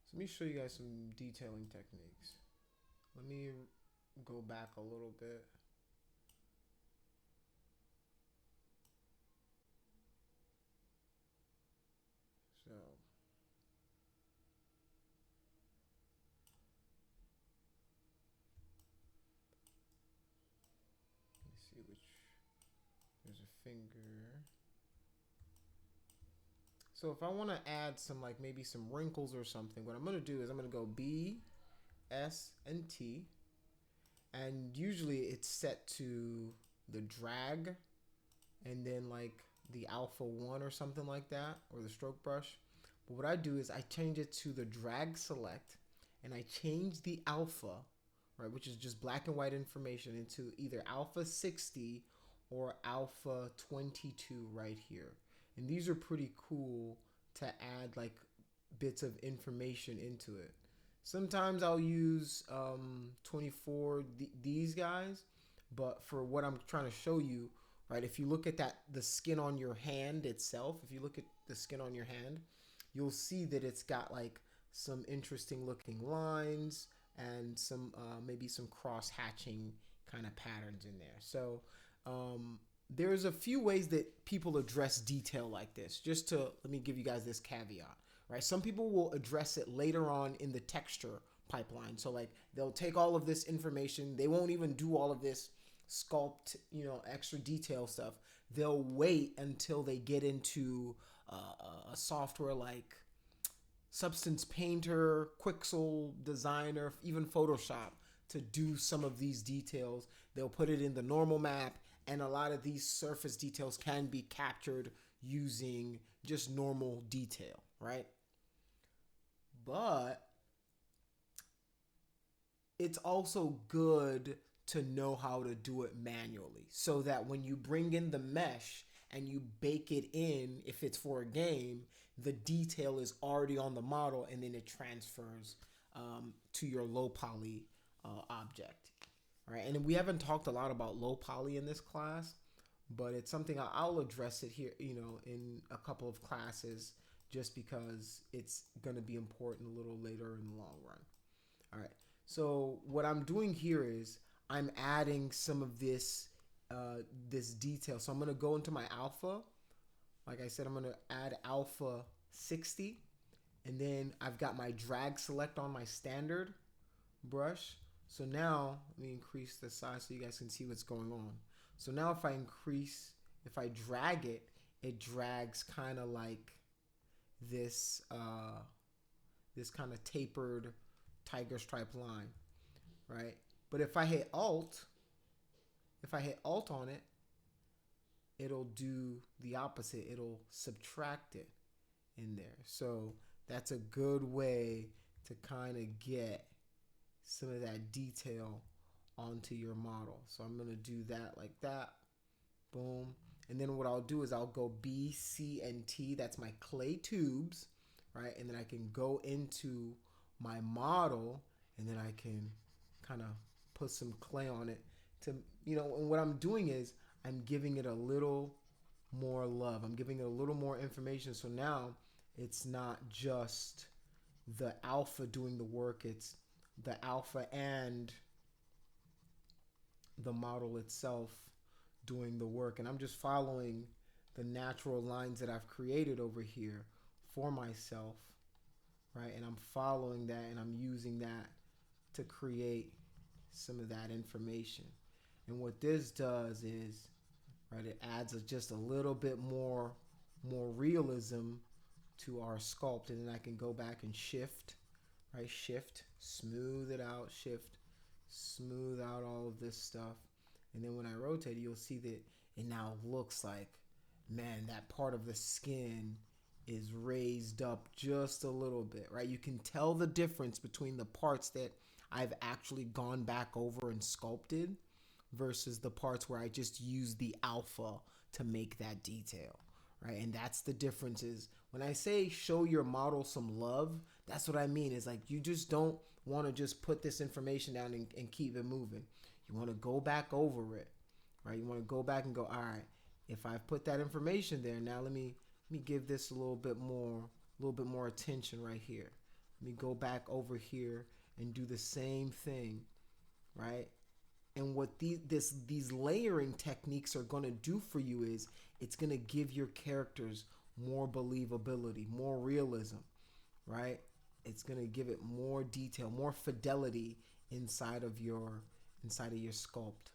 So let me show you guys some detailing techniques. Let me go back a little bit. So let me see which, there's a finger. So if I want to add some, like maybe some wrinkles or something, what I'm going to do is I'm going to go B, S, and T. And usually it's set to the drag and then like the alpha 1 or something like that, or the stroke brush. But what I do is I change it to the drag select, and I change the alpha, right, which is just black and white information, into either alpha 60 or alpha 22 right here. And these are pretty cool to add like bits of information into it. Sometimes I'll use 24 these guys, but for what I'm trying to show you, right, if you look at that, the skin on your hand itself, if you look at the skin on your hand, you'll see that it's got like some interesting looking lines and some maybe some cross hatching kind of patterns in there. So there's a few ways that people address detail like this. Just to let me give you guys this caveat, right? Some people will address it later on in the texture pipeline. So like they'll take all of this information, they won't even do all of this sculpt, extra detail stuff. They'll wait until they get into a software like Substance Painter, Quixel Designer, even Photoshop to do some of these details. They'll put it in the normal map, and a lot of these surface details can be captured using just normal detail, right? But it's also good to know how to do it manually so that when you bring in the mesh and you bake it in, if it's for a game, the detail is already on the model and then it transfers to your low poly object. All right, and we haven't talked a lot about low poly in this class, but it's something I'll address it here, in a couple of classes, just because it's going to be important a little later in the long run. All right. So what I'm doing here is I'm adding some of this detail. So I'm going to go into my alpha. Like I said, I'm going to add alpha 60. And then I've got my drag select on my standard brush. So now let me increase the size so you guys can see what's going on. So now if I drag it, it drags kind of like this, this kind of tapered tiger stripe line, right? But if I hit Alt on it, it'll do the opposite. It'll subtract it in there. So that's a good way to kind of get some of that detail onto your model. So I'm going to do that like that. Boom. And then what I'll do is I'll go B, C, and T. That's my clay tubes, right? And then I can go into my model, and then I can kind of put some clay on it to, and what I'm doing is I'm giving it a little more love. I'm giving it a little more information. So now it's not just the alpha doing the work, it's the alpha and the model itself doing the work. And I'm just following the natural lines that I've created over here for myself, right? And I'm following that and I'm using that to create some of that information. And what this does is, right, it adds just a little bit more realism to our sculpt. And then I can go back and shift, right? Shift, smooth it out, shift, smooth out all of this stuff. And then when I rotate it, you'll see that it now looks like, man, that part of the skin is raised up just a little bit, right? You can tell the difference between the parts that I've actually gone back over and sculpted versus the parts where I just use the alpha to make that detail, right? And that's the difference. Is when I say show your model some love, that's what I mean. Is like you just don't want to just put this information down and keep it moving. You want to go back over it, right? You want to go back and go, all right, if I've put that information there, now let me give this a little bit more attention right here. Let me go back over here and do the same thing, right? And what these layering techniques are going to do for you is it's going to give your characters more believability, more realism, right? It's going to give it more detail, more fidelity inside of your sculpt,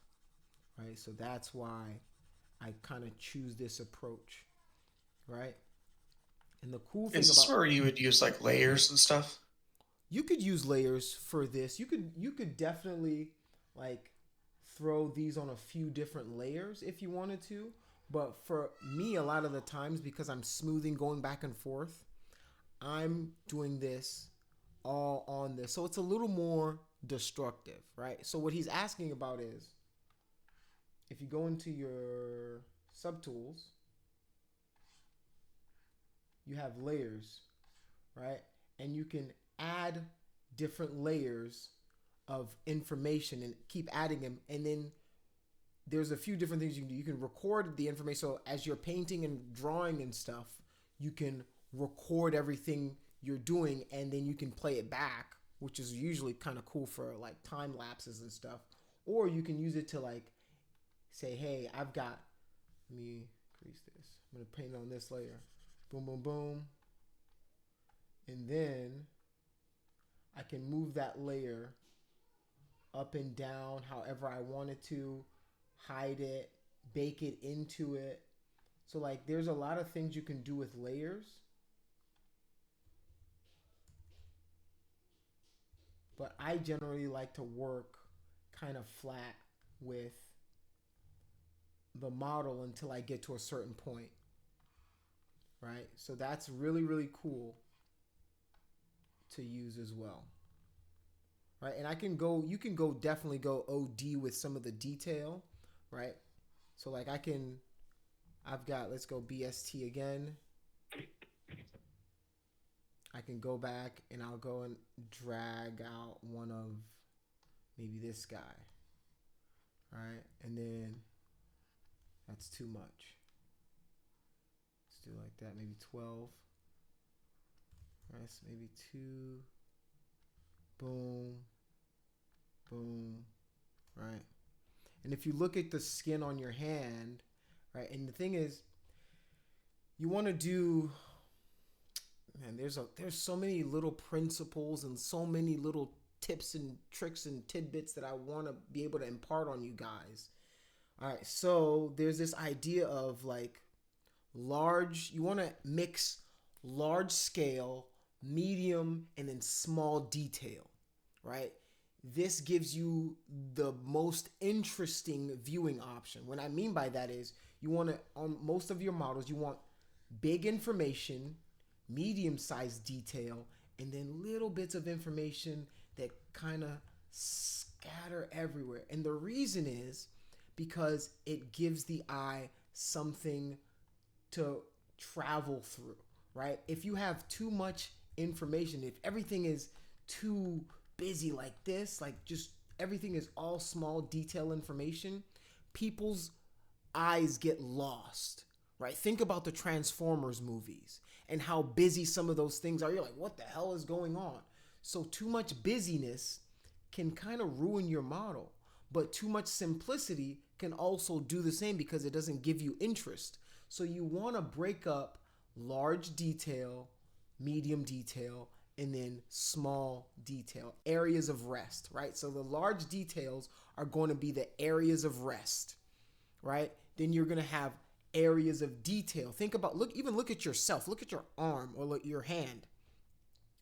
right? So that's why I kind of choose this approach, right? And the cool thing Is this about, where you would use like layers and stuff? you could use layers for this. You could definitely like throw these on a few different layers if you wanted to. But for me, a lot of the times, because I'm smoothing going back and forth, I'm doing this all on this. So it's a little more destructive, right? So what he's asking about is, if you go into your subtools, you have layers, right? And you can add different layers of information and keep adding them. And then there's a few different things you can do. You can record the information. So as you're painting and drawing and stuff, you can record everything you're doing and then you can play it back, which is usually kind of cool for like time lapses and stuff. Or you can use it to like say, hey, let me increase this. I'm going to paint on this layer. Boom, boom, boom. And then I can move that layer up and down however I wanted to, hide it, bake it into it. So like there's a lot of things you can do with layers. But I generally like to work kind of flat with the model until I get to a certain point, right? So that's really, really cool to use as well, right? And you can go definitely go OD with some of the detail, right? So like let's go BST again. I can go back and I'll go and drag out one of maybe this guy, right? And then that's too much. Let's do like that, maybe 12. Right, so maybe 2. Boom, boom, right? And if you look at the skin on your hand, right? And the thing is, you want to do, man, there's so many little principles and so many little tips and tricks and tidbits that I want to be able to impart on you guys. All right, so there's this idea of like you want to mix large scale, medium, and then small detail, right? This gives you the most interesting viewing option. What I mean by that is you want to, on most of your models, you want big information, medium-sized detail, and then little bits of information that kind of scatter everywhere. And the reason is because it gives the eye something to travel through, right? If you have too much information, if everything is too busy like this, like just everything is all small detail information, people's eyes get lost, right? Think about the Transformers movies and how busy some of those things are. You're like, what the hell is going on? So too much busyness can kind of ruin your model, but too much simplicity can also do the same because it doesn't give you interest. So you want to break up large detail, medium detail, and then small detail, areas of rest, right? So the large details are going to be the areas of rest, right? Then you're going to have areas of detail. Think about, look at yourself, look at your arm or look your hand.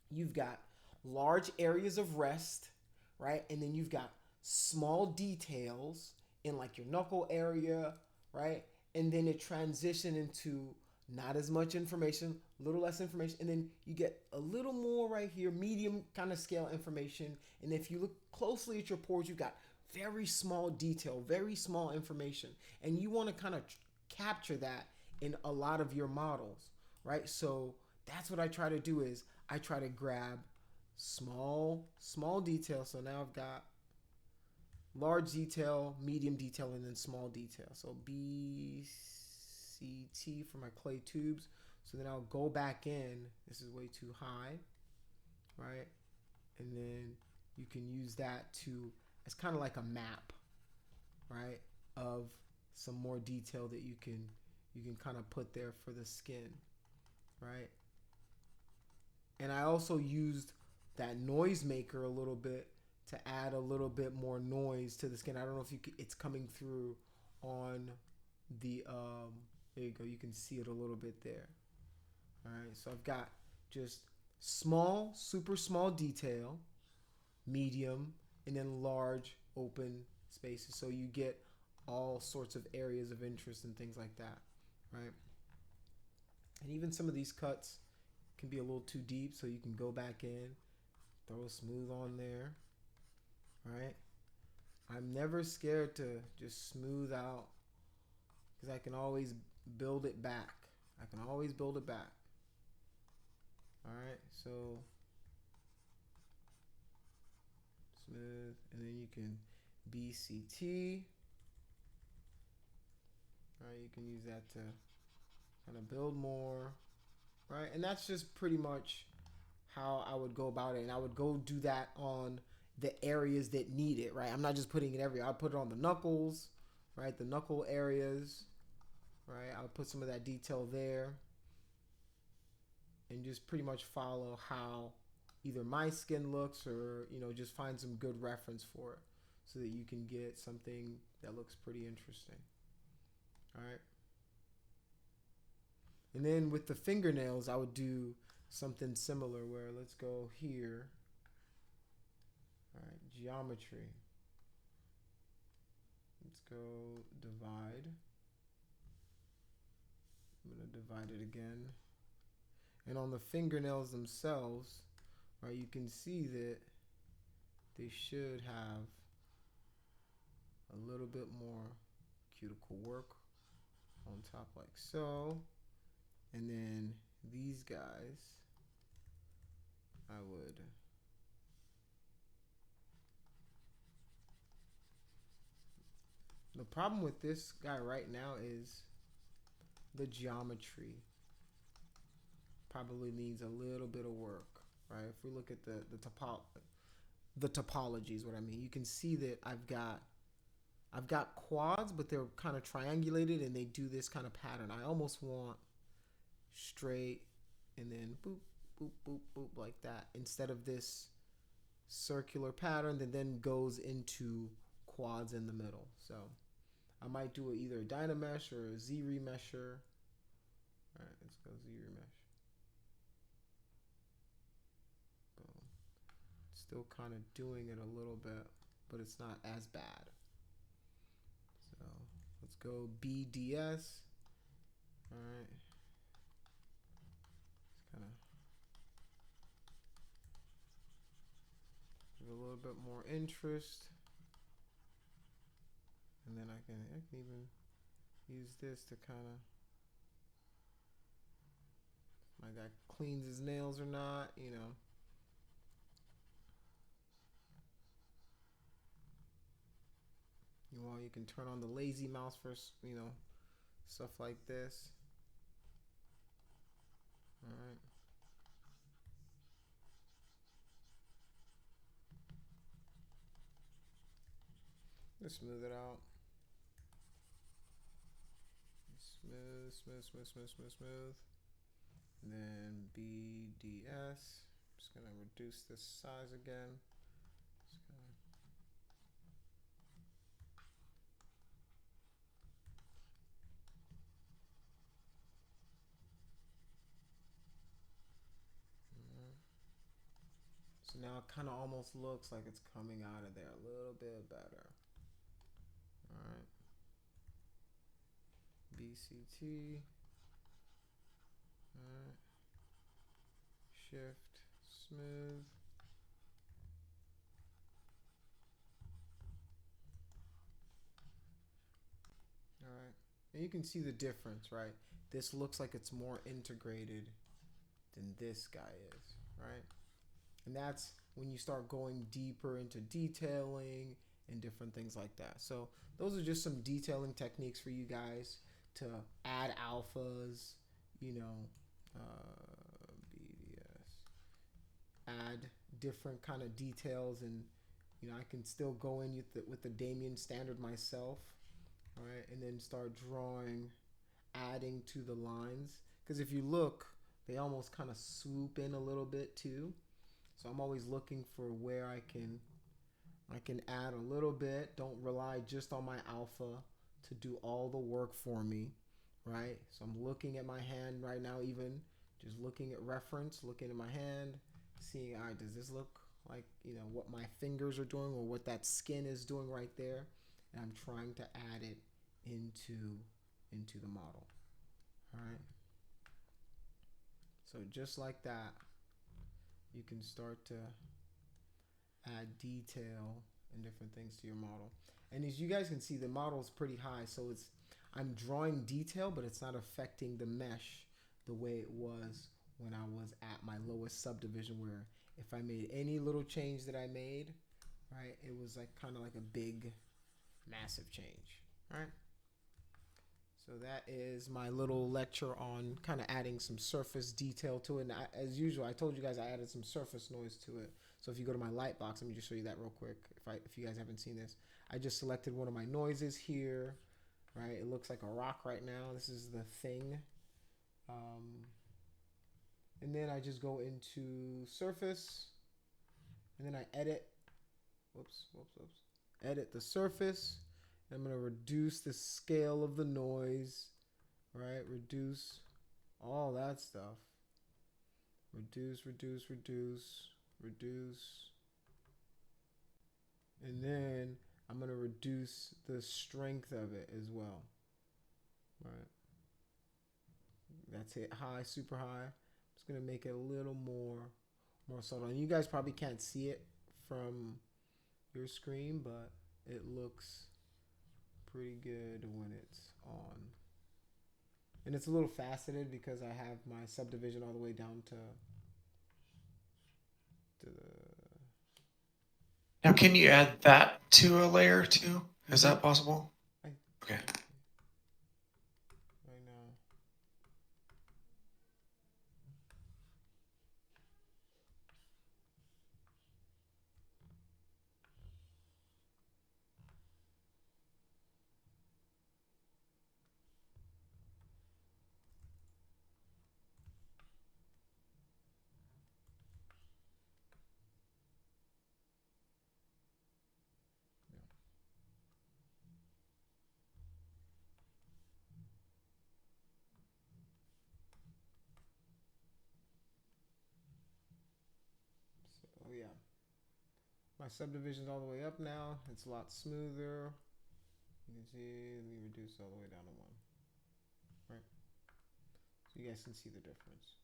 You've got large areas of rest, right? And then you've got small details in like your knuckle area, right? And then it transitions into not as much information, a little less information, and then you get a little more right here, medium kind of scale information. And if you look closely at your pores, you've got very small detail, very small information, and you want to kind of capture that in a lot of your models, right? So that's what I try to do is I try to grab small detail. So now I've got large detail, medium detail, and then small detail. So BCT for my clay tubes. So then I'll go back in. This is way too high. right? And then you can use that to, it's kind of like a map, right, of some more detail that you can kind of put there for the skin, right? And I also used that noise maker a little bit to add a little bit more noise to the skin. I don't know if it's coming through on the there you go, you can see it a little bit there. All right, so I've got just small, super small detail, medium, and then large open spaces, so you get all sorts of areas of interest and things like that, right? And even some of these cuts can be a little too deep, so you can go back in, throw a smooth on there, right? I'm never scared to just smooth out, because I can always build it back. I can always build it back. All right, so smooth, and then you can BCT. All right, you can use that to kind of build more, right? And that's just pretty much how I would go about it. And I would go do that on the areas that need it, right? I'm not just putting it everywhere. I'll put it on the knuckles, right? The knuckle areas, right? I'll put some of that detail there and just pretty much follow how either my skin looks, or, you know, just find some good reference for it so that you can get something that looks pretty interesting. All right. And then with the fingernails, I would do something similar where, let's go here. All right, geometry. Let's go divide. I'm going to divide it again. And on the fingernails themselves, right, you can see that they should have a little bit more cuticle work on top, like so. And then these guys, I would the problem with this guy right now is the geometry probably needs a little bit of work, right? If we look at the topology is what I mean. You can see that I've got quads, but they're kind of triangulated and they do this kind of pattern. I almost want straight and then boop, boop, boop, boop, like that, instead of this circular pattern that then goes into quads in the middle. So I might do either a Dynamesh or a Z-remesher. All right, let's go Z-remesh. Boom. Still kind of doing it a little bit, but it's not as bad. So let's go BDS. All right. Just kind of give a little bit more interest. And then I can even use this to kind of, my guy cleans his nails or not, you know. You can turn on the lazy mouse for, you know, stuff like this. All right. Let's smooth it out. Smooth, smooth, smooth, smooth, smooth, smooth. And then BDS. Just gonna reduce this size again. So now it kind of almost looks like it's coming out of there a little bit better. All right. BCT. All right. Shift, smooth. All right. And you can see the difference, right? This looks like it's more integrated than this guy is, right? And that's when you start going deeper into detailing and different things like that. So those are just some detailing techniques for you guys to add alphas, you know, BDS, add different kind of details, and you know, I can still go in with the Damien standard myself, right? And then start drawing, adding to the lines. Because if you look, they almost kind of swoop in a little bit too. So I'm always looking for where I can add a little bit. Don't rely just on my alpha to do all the work for me, right? So I'm looking at my hand right now, even just looking at reference, looking at my hand, seeing, all right, does this look like, you know, what my fingers are doing or what that skin is doing right there? And I'm trying to add it into the model. All right. So just like that, you can start to add detail and different things to your model. And as you guys can see, the model is pretty high, so I'm drawing detail, but it's not affecting the mesh the way it was when I was at my lowest subdivision, where if I made any little change that I made, right, it was like kind of like a big, massive change, right? So that is my little lecture on kind of adding some surface detail to it. And as usual, I told you guys I added some surface noise to it. So if you go to my light box, let me just show you that real quick. If you guys haven't seen this, I just selected one of my noises here, right? It looks like a rock right now. This is the thing. And then I just go into surface, and then I edit. Whoops. Edit the surface. I'm going to reduce the scale of the noise, right? Reduce all that stuff. Reduce. And then I'm going to reduce the strength of it as well, right? That's it. High, super high. I'm just going to make it a little more subtle. And you guys probably can't see it from your screen, but it looks pretty good when it's on. And it's a little faceted because I have my subdivision all the way down to the... Now, can you add that to a layer too? Is that possible? Okay. Right now. So yeah, my subdivision's all the way up now. It's a lot smoother. You can see, let me reduce all the way down to 1. Right? So you guys can see the difference.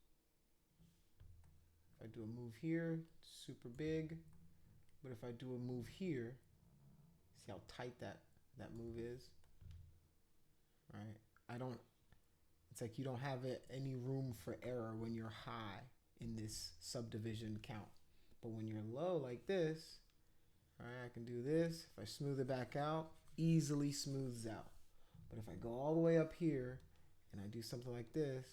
If I do a move here, it's super big. But if I do a move here, see how tight that move is? Right? It's like you don't have any room for error when you're high in this subdivision count. But when you're low like this, right, I can do this. If I smooth it back out, easily smooths out. But if I go all the way up here and I do something like this,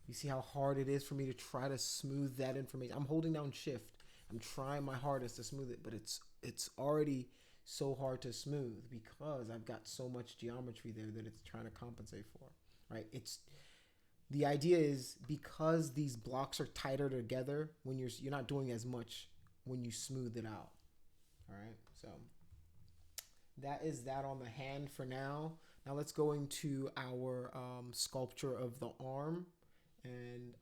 you see how hard it is for me to try to smooth that information. I'm holding down shift. I'm trying my hardest to smooth it, but it's already so hard to smooth because I've got so much geometry there that it's trying to compensate for, right? The idea is because these blocks are tighter together, when you're not doing as much when you smooth it out. All right, so that is that on the hand for now. Now let's go into our sculpture of the arm, and